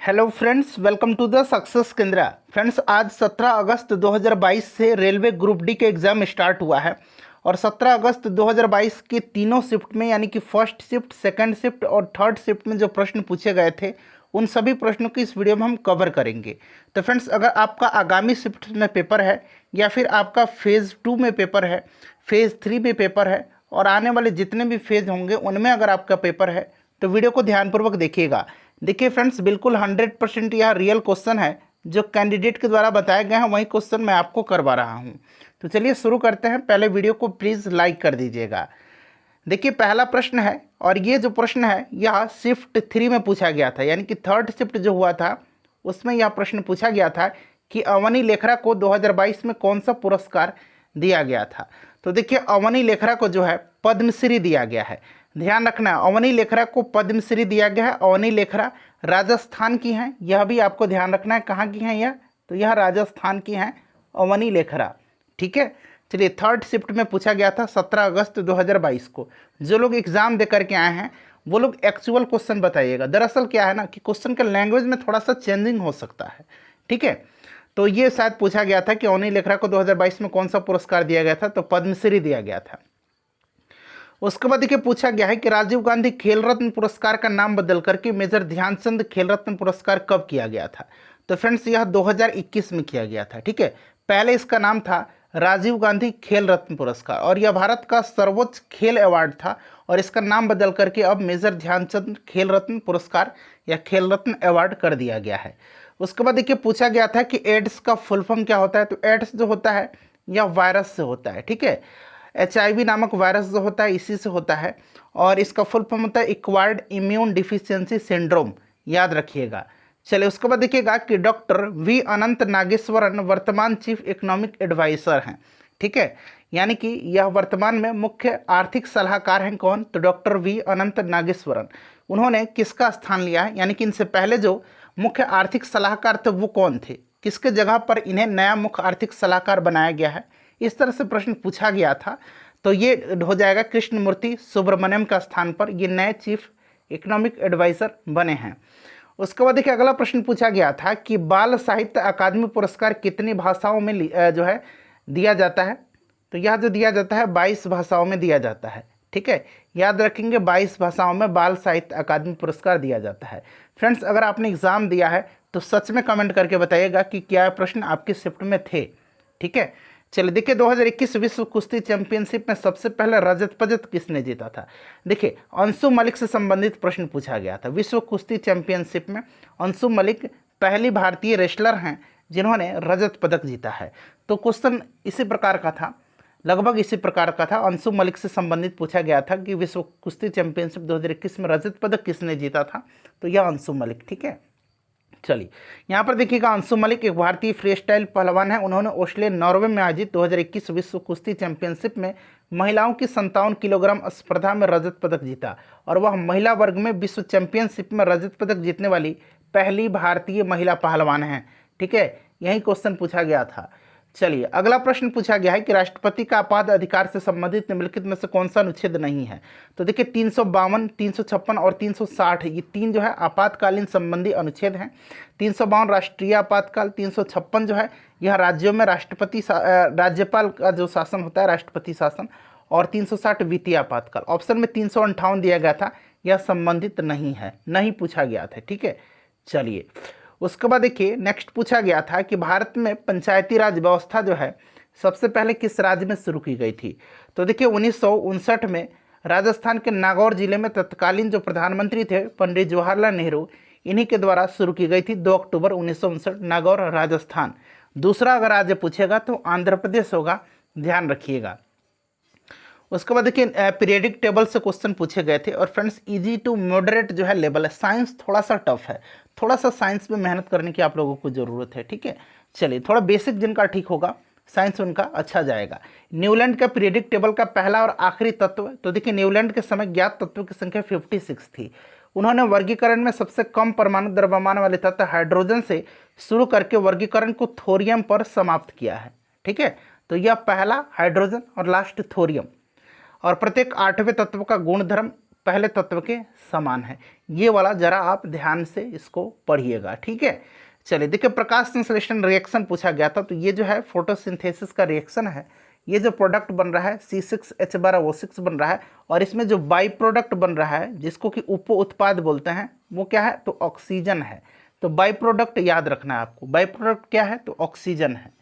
Hello friends, welcome to the success केंद्र। Friends, आज 17 अगस्त 2022 से रेलवे ग्रुप डी के एग्ज़ाम स्टार्ट हुआ है और 17 अगस्त 2022 के तीनों शिफ्ट में यानी कि फर्स्ट शिफ्ट, सेकंड शिफ्ट और थर्ड शिफ्ट में जो प्रश्न पूछे गए थे उन सभी प्रश्नों की इस वीडियो में हम कवर करेंगे। तो फ्रेंड्स, अगर आपका आगामी शिफ्ट में पेपर है या फिर आपका फेज़ 2 में पेपर है, फेज़ 3 में पेपर है और आने वाले जितने भी फेज़ होंगे उनमें अगर आपका पेपर है तो वीडियो को ध्यानपूर्वक देखिएगा। देखिए फ्रेंड्स, बिल्कुल 100% यह रियल क्वेश्चन है जो कैंडिडेट के द्वारा बताए गए हैं, वही क्वेश्चन मैं आपको करवा रहा हूं। तो चलिए शुरू करते हैं। पहले वीडियो को प्लीज़ लाइक कर दीजिएगा। देखिए, पहला प्रश्न है और ये जो प्रश्न है यह शिफ्ट 3 में पूछा गया था, यानी कि थर्ड शिफ्ट जो हुआ था उसमें यह प्रश्न पूछा गया था कि अवनी लेखरा को 2022 में कौन सा पुरस्कार दिया गया था। तो देखिए, अवनी लेखरा को जो है पद्मश्री दिया गया है। ध्यान रखना, अवनी लेखरा को पद्मश्री दिया गया है। अवनी लेखरा राजस्थान की हैं, यह भी आपको ध्यान रखना है। कहाँ की हैं यह? तो यह राजस्थान की हैं अवनी लेखरा। ठीक है, चलिए, थर्ड शिफ्ट में पूछा गया था 17 अगस्त 2022 को। जो लोग एग्ज़ाम दे करके आए हैं वो लोग एक्चुअल क्वेश्चन बताइएगा। दरअसल क्या है ना कि क्वेश्चन का लैंग्वेज में थोड़ा सा चेंजिंग हो सकता है। ठीक है, तो ये शायद पूछा गया था कि अवनी लेखरा को 2022 में कौन सा पुरस्कार दिया गया था, तो पद्मश्री दिया गया था। उसके बाद देखिए, पूछा गया है कि राजीव गांधी खेल रत्न पुरस्कार का नाम बदल करके मेजर ध्यानचंद खेल रत्न पुरस्कार कब किया गया था। तो फ्रेंड्स, यह 2021 में किया गया था। ठीक है, पहले इसका नाम था राजीव गांधी खेल रत्न पुरस्कार और यह भारत का सर्वोच्च खेल अवार्ड था और इसका नाम बदल करके अब मेजर ध्यानचंद खेल रत्न पुरस्कार या खेल रत्न अवार्ड कर दिया गया है। उसके बाद देखिए, पूछा गया था कि एड्स का फुल फॉर्म क्या होता है। तो एड्स जो होता है यह वायरस से होता है। ठीक है, HIV नामक वायरस जो होता है इसी से होता है और इसका फुल फॉर्म होता है एक्वायर्ड इम्यून डिफिशियंसी सिंड्रोम, याद रखिएगा। चलिए, उसके बाद देखिएगा कि डॉक्टर वी अनंत नागेश्वरन वर्तमान चीफ इकोनॉमिक एडवाइज़र हैं। ठीक है, यानी कि यह वर्तमान में मुख्य आर्थिक सलाहकार हैं। कौन? तो डॉक्टर वी अनंत नागेश्वरन। उन्होंने किसका स्थान लिया है, यानी कि इनसे पहले जो मुख्य आर्थिक सलाहकार थे वो कौन थे, किसके जगह पर इन्हें नया मुख्य आर्थिक सलाहकार बनाया गया है, इस तरह से प्रश्न पूछा गया था। तो ये हो जाएगा कृष्णमूर्ति सुब्रमण्यम का स्थान पर ये नए चीफ इकोनॉमिक एडवाइज़र बने हैं। उसके बाद देखिए, अगला प्रश्न पूछा गया था कि बाल साहित्य अकादमी पुरस्कार कितनी भाषाओं में जो है दिया जाता है। तो यह जो दिया जाता है 22 भाषाओं में दिया जाता है। ठीक है, याद रखेंगे 22 भाषाओं में बाल साहित्य अकादमी पुरस्कार दिया जाता है। फ्रेंड्स, अगर आपने एग्ज़ाम दिया है तो सच में कमेंट करके बताइएगा कि क्या प्रश्न आपके शिफ्ट में थे। ठीक है, चलिए देखिए, 2021 विश्व कुश्ती चैंपियनशिप में सबसे पहले रजत पदक किसने जीता था। देखिए, अंशु मलिक से संबंधित प्रश्न पूछा गया था। विश्व कुश्ती चैंपियनशिप में अंशु मलिक पहली भारतीय रेसलर हैं जिन्होंने रजत पदक जीता है। तो क्वेश्चन इसी प्रकार का था, लगभग इसी प्रकार का था। अंशु मलिक से संबंधित पूछा गया था कि विश्व कुश्ती चैंपियनशिप 2021 में रजत पदक किसने जीता था। तो यह अंशु मलिक। ठीक है, चलिए यहाँ पर देखिएगा, अंशु मलिक एक भारतीय फ्री स्टाइल पहलवान है। उन्होंने ओस्लो नॉर्वे में आयोजित 2021 विश्व कुश्ती चैंपियनशिप में महिलाओं की 57 किलोग्राम स्पर्धा में रजत पदक जीता और वह महिला वर्ग में विश्व चैंपियनशिप में रजत पदक जीतने वाली पहली भारतीय महिला पहलवान हैं। ठीक है, यही क्वेश्चन पूछा गया था। चलिए, अगला प्रश्न पूछा गया है कि राष्ट्रपति का आपात अधिकार से संबंधित निम्नलिखित में से कौन सा अनुच्छेद नहीं है। तो देखिए, 352, 356 और 360 ये तीन जो है आपातकालीन संबंधी अनुच्छेद हैं। 352 राष्ट्रीय आपातकाल, 356 जो है यह राज्यों में राज्यपाल का जो शासन होता है राष्ट्रपति शासन, और 360 वित्तीय आपातकाल। ऑप्शन में 358 दिया गया था, यह संबंधित नहीं है, नहीं पूछा गया था। ठीक है, चलिए उसके बाद देखिए, नेक्स्ट पूछा गया था कि भारत में पंचायती राज व्यवस्था जो है सबसे पहले किस राज्य में शुरू की गई थी। तो देखिए, 1959 में राजस्थान के नागौर जिले में तत्कालीन जो प्रधानमंत्री थे पंडित जवाहरलाल नेहरू, इन्हीं के द्वारा शुरू की गई थी। 2 अक्टूबर 1959, नागौर, राजस्थान। दूसरा अगर राज्य पूछेगा तो आंध्र प्रदेश होगा, ध्यान रखिएगा। उसके बाद देखिए, पीरियडिक टेबल से क्वेश्चन पूछे गए थे और फ्रेंड्स इजी टू मॉडरेट जो है लेवल है। साइंस थोड़ा सा टफ है, थोड़ा सा साइंस में मेहनत करने की आप लोगों को ज़रूरत है। ठीक है, चलिए थोड़ा बेसिक जिनका ठीक होगा साइंस उनका अच्छा जाएगा। न्यूलैंड का पीरियडिक टेबल का पहला और आखिरी तत्व। तो देखिए, न्यूलैंड के समय ज्ञात तत्वों की संख्या 56 थी। उन्होंने वर्गीकरण में सबसे कम परमाणु द्रव्यमान वाले तत्व हाइड्रोजन से शुरू करके वर्गीकरण को थोरियम पर समाप्त किया है। ठीक है, तो यह पहला हाइड्रोजन और लास्ट थोरियम। और प्रत्येक 8वें तत्व का गुणधर्म पहले तत्व के समान है। ये वाला जरा आप ध्यान से इसको पढ़िएगा, ठीक है। चलिए देखिए, प्रकाश संश्लेषण रिएक्शन पूछा गया था, तो ये जो है फोटोसिंथेसिस का रिएक्शन है। ये जो प्रोडक्ट बन रहा है C6H12O6 बन रहा है, और इसमें जो बाई प्रोडक्ट बन रहा है जिसको कि उप उत्पाद बोलते हैं वो क्या है, तो ऑक्सीजन है। तो बाई प्रोडक्ट याद रखना है आपको, बाई प्रोडक्ट क्या है, तो ऑक्सीजन है।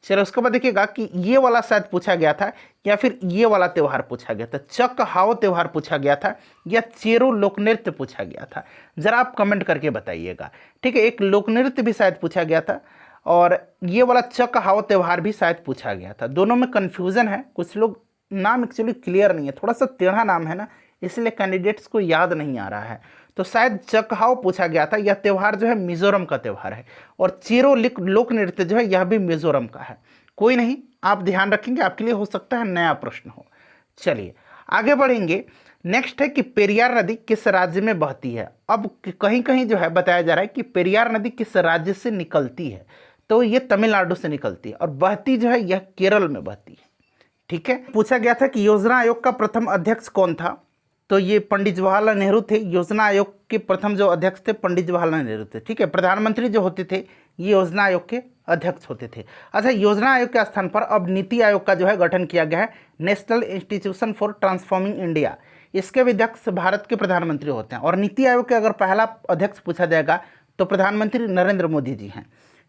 चलो उसके बाद देखिएगा कि ये वाला शायद पूछा गया था या फिर ये वाला त्यौहार पूछा गया था, चक हाव त्यौहार पूछा गया था या चेरो लोकनृत्य पूछा गया था, जरा आप कमेंट करके बताइएगा, ठीक है। एक लोकनृत्य भी शायद पूछा गया था और ये वाला चक हाव त्यौहार भी शायद पूछा गया था। दोनों में कन्फ्यूज़न है, कुछ लोग नाम एक्चुअली क्लियर नहीं है, थोड़ा सा टेढ़ा नाम है ना, इसलिए कैंडिडेट्स को याद नहीं आ रहा है। तो शायद चकहाव पूछा गया था। यह त्यौहार जो है मिजोरम का त्यौहार है, और चेरो लोक नृत्य जो है यह भी मिजोरम का है। कोई नहीं, आप ध्यान रखेंगे, आपके लिए हो सकता है नया प्रश्न हो। चलिए आगे बढ़ेंगे। नेक्स्ट है कि पेरियार नदी किस राज्य में बहती है। अब कहीं कहीं जो है बताया जा रहा है कि पेरियार नदी किस राज्य से निकलती है, तो ये तमिलनाडु से निकलती है और बहती जो है यह केरल में बहती है, ठीक है। पूछा गया था कि योजना आयोग का प्रथम अध्यक्ष कौन था, तो ये पंडित जवाहरलाल नेहरू थे। योजना आयोग के प्रथम जो अध्यक्ष थे पंडित जवाहरलाल नेहरू थे, ठीक है। प्रधानमंत्री जो होते थे ये योजना आयोग के अध्यक्ष होते थे। अच्छा, योजना आयोग के स्थान पर अब नीति आयोग का जो है गठन किया गया है, national institution for transforming India. इसके भी अध्यक्ष भारत के प्रधानमंत्री होते हैं, और नीति आयोग के अगर पहला अध्यक्ष पूछा जाएगा तो प्रधानमंत्री नरेंद्र मोदी जी हैं।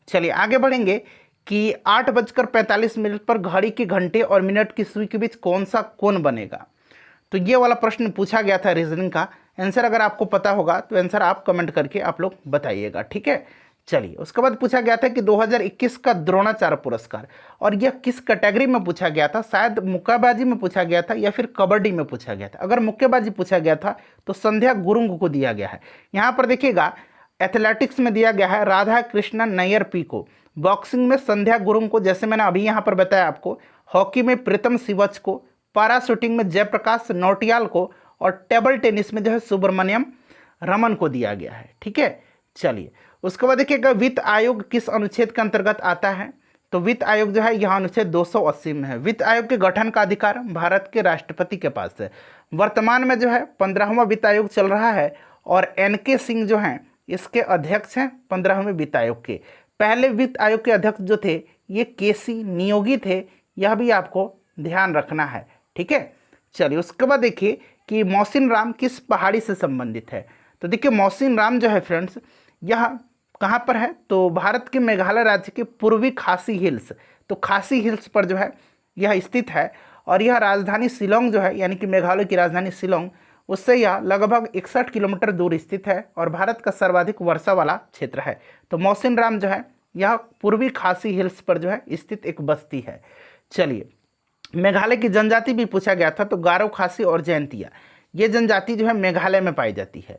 चलिए आगे बढ़ेंगे कि 8:45 पर घड़ी के घंटे और मिनट की सुई के बीच कौन सा कोण बनेगा। तो ये वाला प्रश्न पूछा गया था रीजनिंग का। आंसर अगर आपको पता होगा तो आंसर आप कमेंट करके आप लोग बताइएगा, ठीक है। चलिए उसके बाद पूछा गया था कि 2021 का द्रोणाचार्य पुरस्कार, और यह किस कैटेगरी में पूछा गया था। शायद मुक्केबाजी में पूछा गया था या फिर कबड्डी में पूछा गया था। अगर मुक्केबाजी पूछा गया था तो संध्या गुरुंग को दिया गया है। यहाँ पर देखिएगा एथलेटिक्स में दिया गया है राधा कृष्णन नैयर पी को, बॉक्सिंग में संध्या गुरुंग को, जैसे मैंने अभी यहाँ पर बताया आपको, हॉकी में प्रीतम शिवच को, पैरा शूटिंग में जयप्रकाश नौटियाल को, और टेबल टेनिस में जो है सुब्रमण्यम रमन को दिया गया है, ठीक है। चलिए उसके बाद देखिएगा वित्त आयोग किस अनुच्छेद के अंतर्गत आता है। तो वित्त आयोग जो है यह अनुच्छेद 280 में है। वित्त आयोग के गठन का अधिकार भारत के राष्ट्रपति के पास है। वर्तमान में जो है 15वां वित्त आयोग चल रहा है, और NK सिंह जो हैं इसके अध्यक्ष हैं 15वें वित्त आयोग के। पहले वित्त आयोग के अध्यक्ष जो थे ये KC नियोगी थे, यह भी आपको ध्यान रखना है, ठीक है। चलिए उसके बाद देखिए कि मौसिन राम किस पहाड़ी से संबंधित है। तो देखिए मौसिन राम जो है फ्रेंड्स यह कहाँ पर है, तो भारत के मेघालय राज्य के पूर्वी खासी हिल्स, तो खासी हिल्स पर जो है यह स्थित है, और यह राजधानी शिलोंग जो है यानी कि मेघालय की राजधानी शिलोंग, उससे यह लगभग 61 किलोमीटर दूर स्थित है, और भारत का सर्वाधिक वर्षा वाला क्षेत्र है। तो मौसिन राम जो है यह पूर्वी खासी हिल्स पर जो है स्थित एक बस्ती है। चलिए मेघालय की जनजाति भी पूछा गया था, तो गारो, खासी और जयंतिया, ये जनजाति जो है मेघालय में पाई जाती है।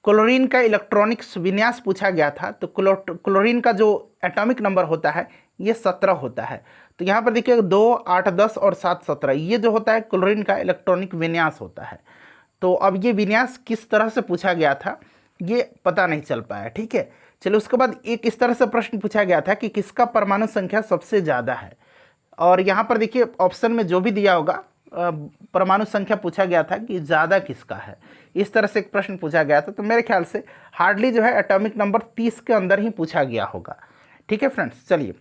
क्लोरीन का इलेक्ट्रॉनिक्स विन्यास पूछा गया था, तो क्लोरीन का जो एटॉमिक नंबर होता है ये 17 होता है। तो यहाँ पर देखिए 2, 8, 10 और 7, 17 ये जो होता है क्लोरीन का इलेक्ट्रॉनिक विन्यास होता है। तो अब ये विन्यास किस तरह से पूछा गया था ये पता नहीं चल पाया, ठीक है। चलिए उसके बाद एक इस तरह से प्रश्न पूछा गया था कि किसका परमाणु संख्या सबसे ज़्यादा है, और यहाँ पर देखिए ऑप्शन में जो भी दिया होगा परमाणु संख्या पूछा गया था कि ज़्यादा किसका है, इस तरह से एक प्रश्न पूछा गया था। तो मेरे ख्याल से हार्डली जो है एटॉमिक नंबर 30 के अंदर ही पूछा गया होगा, ठीक है फ्रेंड्स। चलिए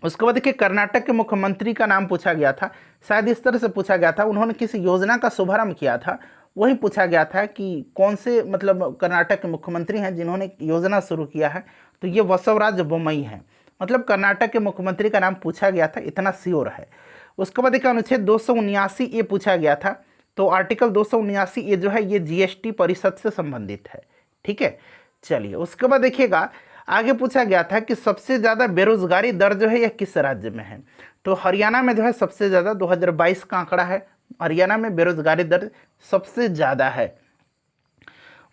उसके बाद देखिए कर्नाटक के मुख्यमंत्री का नाम पूछा गया था, शायद इस तरह से पूछा गया था उन्होंने किसी योजना का शुभारंभ किया था, वही पूछा गया था कि कौन से मतलब कर्नाटक के मुख्यमंत्री हैं जिन्होंने योजना शुरू किया है। तो ये बसवराज बोम्मई हैं, मतलब कर्नाटक के मुख्यमंत्री का नाम पूछा गया था, इतना श्योर है। उसके बाद देखिए अनुच्छेद 279A पूछा गया था, तो आर्टिकल 279A जो है ये GST परिषद से संबंधित है, ठीक है। चलिए उसके बाद देखिएगा आगे पूछा गया था कि सबसे ज़्यादा बेरोजगारी दर जो है यह किस राज्य में है। तो हरियाणा में जो है सबसे ज़्यादा 2022 का आंकड़ा है, हरियाणा में बेरोजगारी दर सबसे ज़्यादा है।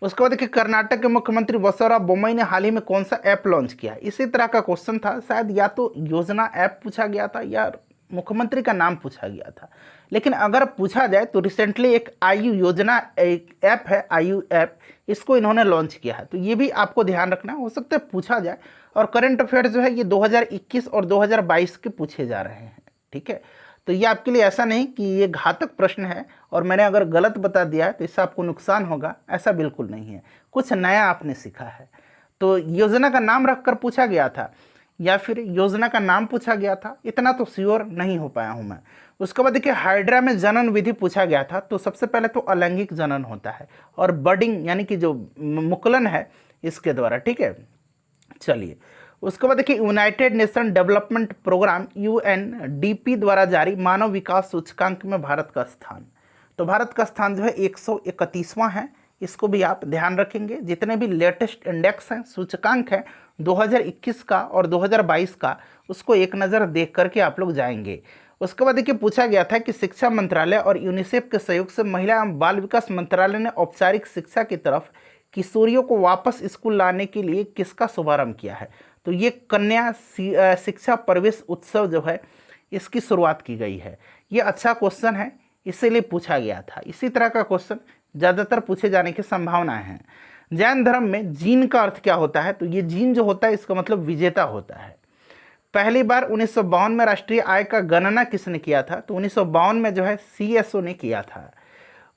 उसके बाद देखिए कर्नाटक के मुख्यमंत्री बसवराज बोम्मई ने हाल ही में कौन सा ऐप लॉन्च किया, इसी तरह का क्वेश्चन था, शायद या तो योजना ऐप पूछा गया था या मुख्यमंत्री का नाम पूछा गया था। लेकिन अगर पूछा जाए तो रिसेंटली एक आयु योजना एक ऐप है, आयु ऐप, इसको इन्होंने लॉन्च किया है, तो ये भी आपको ध्यान रखना, हो सकता है पूछा जाए। और करंट अफेयर्स जो है ये 2021 और 2022 के पूछे जा रहे हैं, ठीक है। तो ये आपके लिए ऐसा नहीं कि ये घातक प्रश्न है और मैंने अगर गलत बता दिया है तो इससे आपको नुकसान होगा, ऐसा बिल्कुल नहीं है। कुछ नया आपने सीखा है। तो योजना का नाम रखकर पूछा गया था या फिर योजना का नाम पूछा गया था, इतना तो श्योर नहीं हो पाया हूँ मैं। उसके बाद देखिए हाइड्रा में जनन विधि पूछा गया था। तो सबसे पहले तो अलैंगिक जनन होता है और बर्डिंग यानी कि जो मुकुलन है इसके द्वारा, ठीक है। चलिए उसके बाद देखिए United Nation Development Programme UNDP द्वारा जारी मानव विकास सूचकांक में भारत का स्थान। तो भारत का स्थान जो है 131वां है, इसको भी आप ध्यान रखेंगे। जितने भी लेटेस्ट इंडेक्स हैं, सूचकांक हैं 2021 का और 2022 का, उसको एक नज़र देख करके आप लोग जाएंगे। उसके बाद देखिए पूछा गया था कि शिक्षा मंत्रालय और यूनिसेफ के सहयोग से महिला एवं बाल विकास मंत्रालय ने औपचारिक शिक्षा की तरफ किशोरियों को वापस स्कूल लाने के लिए किसका शुभारंभ किया है। तो ये कन्या शिक्षा प्रवेश उत्सव जो है इसकी शुरुआत की गई है। ये अच्छा क्वेश्चन है, इसीलिए पूछा गया था। इसी तरह का क्वेश्चन ज़्यादातर पूछे जाने की संभावना है। जैन धर्म में जीन का अर्थ क्या होता है। तो ये जीन जो होता है इसका मतलब विजेता होता है। पहली बार 1952 में राष्ट्रीय आय का गणना किसने किया था। तो 1952 में जो है सीएसओ ने किया था।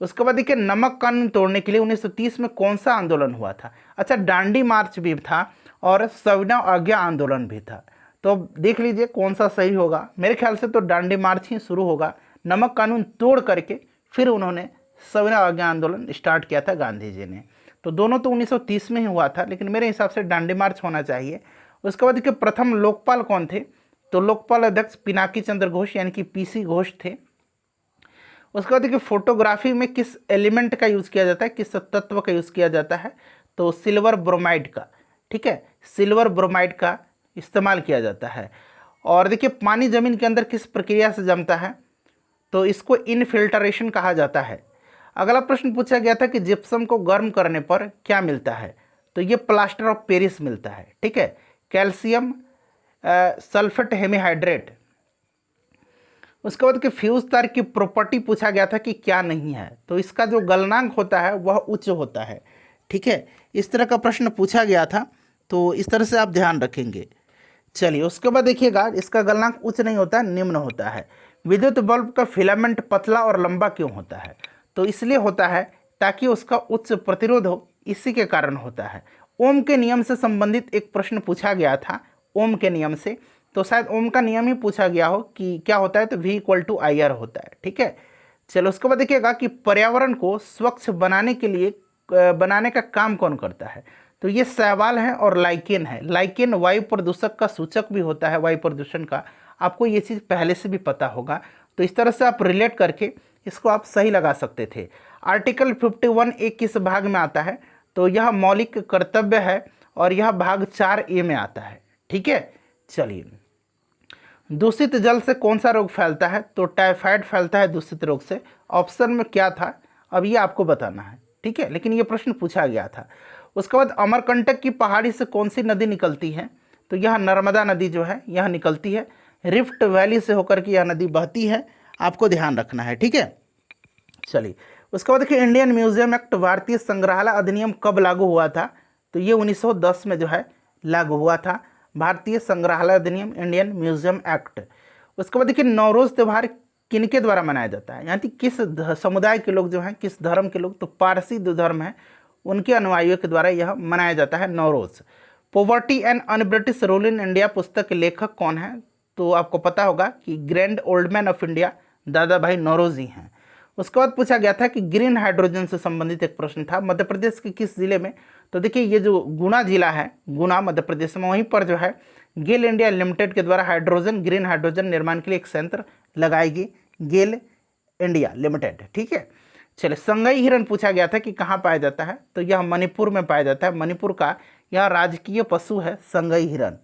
उसके बाद देखिए नमक कानून तोड़ने के लिए 1930 में कौन सा आंदोलन हुआ था। अच्छा, डांडी मार्च भी था और सविनय अवज्ञा आंदोलन भी था। तो देख लीजिए कौन सा सही होगा। मेरे ख्याल से तो डांडी मार्च ही शुरू होगा। नमक कानून तोड़ करके फिर उन्होंने सविनय अवज्ञा आंदोलन स्टार्ट किया था गांधी जी ने। तो दोनों तो 1930 में ही हुआ था, लेकिन मेरे हिसाब से डांडी मार्च होना चाहिए। उसके बाद देखिए प्रथम लोकपाल कौन थे। तो लोकपाल अध्यक्ष पिनाकी चंद्र घोष यानी कि पीसी घोष थे। उसके बाद देखिए फोटोग्राफी में किस एलिमेंट का यूज़ किया जाता है, किस तत्व का यूज़ किया जाता है। तो सिल्वर ब्रोमाइड का, ठीक है, सिल्वर ब्रोमाइड का इस्तेमाल किया जाता है। और देखिए पानी ज़मीन के अंदर किस प्रक्रिया से जमता है। तो इसको इनफिल्ट्रेशन कहा जाता है। अगला प्रश्न पूछा गया था कि जिप्सम को गर्म करने पर क्या मिलता है। तो ये प्लास्टर ऑफ पेरिस मिलता है, ठीक है, कैल्शियम सल्फेट हेमीहाइड्रेट। उसके बाद कि फ्यूज तार की प्रॉपर्टी पूछा गया था कि क्या नहीं है। तो इसका जो गलनांक होता है वह उच्च होता है, ठीक है। इस तरह का प्रश्न पूछा गया था, तो इस तरह से आप ध्यान रखेंगे। चलिए उसके बाद देखिएगा इसका गलनांक उच्च नहीं होता, निम्न होता है। विद्युत बल्ब का फिलामेंट पतला और लंबा क्यों होता है। तो इसलिए होता है ताकि उसका उच्च प्रतिरोध हो, इसी के कारण होता है। ओम के नियम से संबंधित एक प्रश्न पूछा गया था, ओम के नियम से। तो शायद ओम का नियम ही पूछा गया हो कि क्या होता है। तो V = IR होता है, ठीक है। चलो उसके बाद देखिएगा कि पर्यावरण को स्वच्छ बनाने के लिए बनाने का काम कौन करता है। तो ये शैवाल है और लाइकेन है। लाइकेन वायु प्रदूषक का सूचक भी होता है, वायु प्रदूषण का। आपको ये चीज़ पहले से भी पता होगा। तो इस तरह से आप रिलेट करके इसको आप सही लगा सकते थे। आर्टिकल 51A किस भाग में आता है। तो यह मौलिक कर्तव्य है और यह भाग 4A में आता है, ठीक है। चलिए दूषित जल से कौन सा रोग फैलता है। तो टाइफाइड फैलता है दूषित रोग से। ऑप्शन में क्या था अब ये आपको बताना है, ठीक है, लेकिन ये प्रश्न पूछा गया था। उसके बाद अमरकंटक की पहाड़ी से कौन सी नदी निकलती है। तो यह नर्मदा नदी जो है यह निकलती है। रिफ्ट वैली से होकर के यह नदी बहती है, आपको ध्यान रखना है, ठीक है। चलिए उसके बाद देखिए इंडियन म्यूजियम एक्ट, भारतीय संग्रहालय अधिनियम कब लागू हुआ था। तो ये 1910 में जो है लागू हुआ था, भारतीय संग्रहालय अधिनियम, इंडियन म्यूजियम एक्ट। उसके बाद देखिए नवरोज़ त्यौहार किनके द्वारा मनाया जाता है, यानी कि किस समुदाय के लोग जो हैं, किस धर्म के लोग। तो पारसी जो धर्म है उनके अनुयायियों के द्वारा यह मनाया जाता है Navroz. Poverty and un British rule in India पुस्तक के लेखक कौन है। तो आपको पता होगा कि grand old man of India दादा भाई नौरोजी हैं। उसके बाद पूछा गया था कि ग्रीन हाइड्रोजन से संबंधित एक प्रश्न था, मध्य प्रदेश के किस जिले में। तो देखिए ये जो गुना जिला है, गुना मध्य प्रदेश में, वहीं पर जो है गेल इंडिया लिमिटेड के द्वारा हाइड्रोजन, ग्रीन हाइड्रोजन निर्माण के लिए एक संयंत्र लगाएगी गेल इंडिया लिमिटेड, ठीक है। चलिए संगई हिरन पूछा गया था कि कहाँ पाया जाता है। तो यह मणिपुर में पाया जाता है, मणिपुर का यह राजकीय पशु है संगई हिरन।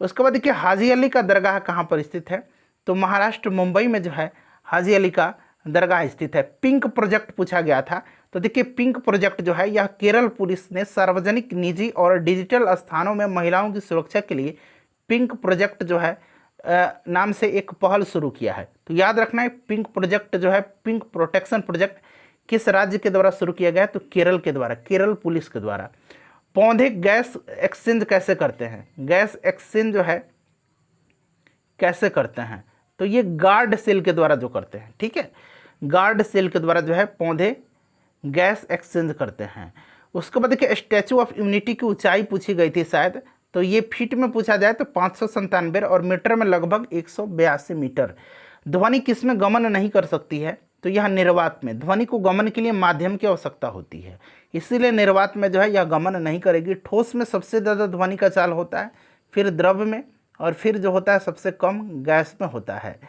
उसके बाद देखिए हाजी अली का दरगाह कहाँ पर स्थित है। तो महाराष्ट्र मुंबई में जो है हाजी अली का दरगाह स्थित है। पिंक प्रोजेक्ट पूछा गया था। तो देखिए पिंक प्रोजेक्ट जो है यह केरल पुलिस ने सार्वजनिक, निजी और डिजिटल स्थानों में महिलाओं की सुरक्षा के लिए पिंक प्रोजेक्ट जो है नाम से एक पहल शुरू किया है। तो याद रखना है पिंक प्रोजेक्ट जो है, पिंक प्रोटेक्शन प्रोजेक्ट किस राज्य के द्वारा शुरू किया गया है। तो केरल के द्वारा, केरल पुलिस के द्वारा। पौधे गैस एक्सचेंज कैसे करते हैं, गैस एक्सचेंज जो है कैसे करते हैं। तो ये गार्ड सेल के द्वारा जो करते हैं, ठीक है, गार्ड सेल के द्वारा जो है पौधे गैस एक्सचेंज करते हैं। उसके बाद देखिए स्टैचू ऑफ यूनिटी की ऊंचाई पूछी गई थी शायद, तो ये फीट में पूछा जाए तो 597 और मीटर में लगभग 182 मीटर। ध्वनि किस में गमन नहीं कर सकती है, तो यह निर्वात में। ध्वनि को गमन के लिए माध्यम की आवश्यकता होती है, इसीलिए निर्वात में जो है यह गमन नहीं करेगी। ठोस में सबसे ज़्यादा ध्वनि का चाल होता है, फिर द्रव में, और फिर जो होता है सबसे कम गैस में होता है।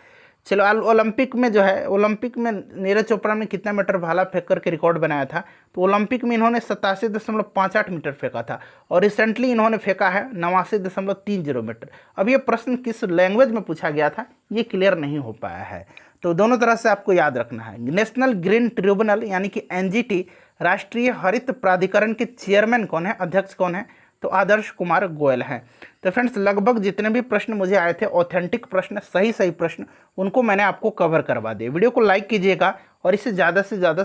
चलो ओलंपिक में जो है, ओलंपिक में नीरज चोपड़ा ने कितना मीटर भाला फेंक करके रिकॉर्ड बनाया था, तो ओलंपिक में इन्होंने 87.58 मीटर फेंका था, और रिसेंटली इन्होंने फेंका है 89.30 मीटर। अब ये प्रश्न किस लैंग्वेज में पूछा गया था ये क्लियर नहीं हो पाया है, तो दोनों तरह से आपको याद रखना है। नेशनल ग्रीन ट्रिब्यूनल यानी कि एनजीटी, राष्ट्रीय हरित प्राधिकरण के चेयरमैन कौन है, अध्यक्ष कौन है, तो आदर्श कुमार गोयल हैं। तो फ्रेंड्स लगभग जितने भी प्रश्न मुझे आए थे ऑथेंटिक प्रश्न, सही प्रश्न, उनको मैंने आपको कवर करवा दिए। वीडियो को लाइक कीजिएगा और इसे ज़्यादा से ज़्यादा